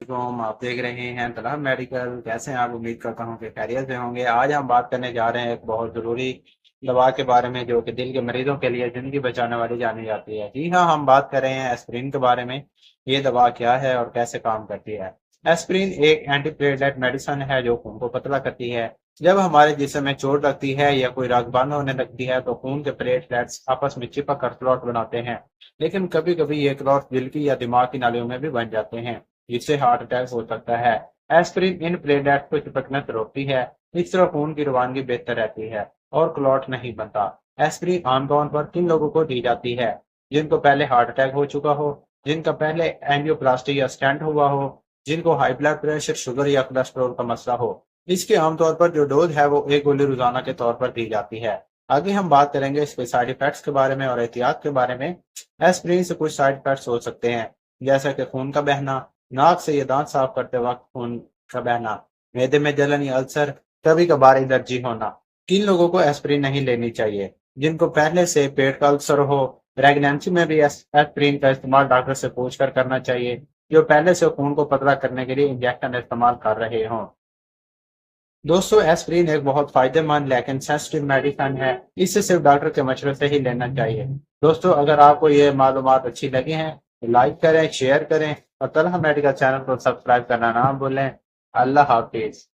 आप देख रहे हैं तलहम मेडिकल। कैसे हैं आप? उम्मीद करता हूँ कि खैरियत से होंगे। आज हम बात करने जा रहे हैं एक बहुत ज़रूरी दवा के बारे में, जो कि दिल के मरीजों के लिए ज़िंदगी बचाने वाली जानी जाती है। जी हाँ, हम बात कर रहे हैं एस्पिरिन के बारे में। ये दवा क्या है और कैसे काम करती है? एस्पिरिन एक एंटीप्लेटलेट मेडिसिन है जो खून को पतला करती है। जब हमारे जिस्म में चोट लगती है या कोई रग बंद होने लगती है तो खून के प्लेटलेट्स आपस में चिपक कर क्लॉट बनाते हैं। लेकिन कभी कभी ये क्लॉट दिल की या दिमाग की नालियों में भी बन जाते हैं, जिससे हार्ट अटैक हो सकता है। एस्पिरिन इन प्लेटलेट्स को चिपकने से रोकती है। इस तरह खून की रवानगी बेहतर रहती है और क्लॉट नहीं बनता। एस्पिरिन आमतौर पर किन लोगों को दी जाती है? जिनको पहले हार्ट अटैक हो चुका हो, जिनका पहले एंजियोप्लास्टी या स्टेंट हुआ हो, जिनको हाई ब्लड प्रेशर, शुगर या कोलेस्ट्रॉल का मसला हो। इसके आमतौर पर जो डोज है वो एक गोली रोजाना के तौर पर दी जाती है। आगे हम बात करेंगे इसके साइड इफेक्ट्स के बारे में और एहतियात के बारे में। एस्पिरिन से कुछ साइड इफेक्ट्स हो सकते हैं, जैसा कि खून का बहना, नाक से या दांत साफ करते वक्त खून का बहना, मैदे में जलन या अल्सर, कभी कभार एलर्जी होना। किन लोगों को एस्पिरिन नहीं लेनी चाहिए? जिनको पहले से पेट का अल्सर हो। प्रेगनेंसी में भी एस्पिरिन का इस्तेमाल डॉक्टर से पूछ कर करना चाहिए, जो पहले से खून को पतला करने के लिए इंजेक्शन इस्तेमाल कर रहे हों। दोस्तों, एस्पिरिन एक बहुत फायदेमंद लेकिन सेंसिटिव मेडिसिन है। इसे सिर्फ डॉक्टर के मशवरे से ही लेना चाहिए। दोस्तों, अगर आपको ये मालूमात अच्छी लगी हैं तो लाइक करें, शेयर करें और तलहा मेडिकल चैनल को सब्सक्राइब करना ना भूलें। अल्लाह हाफिज।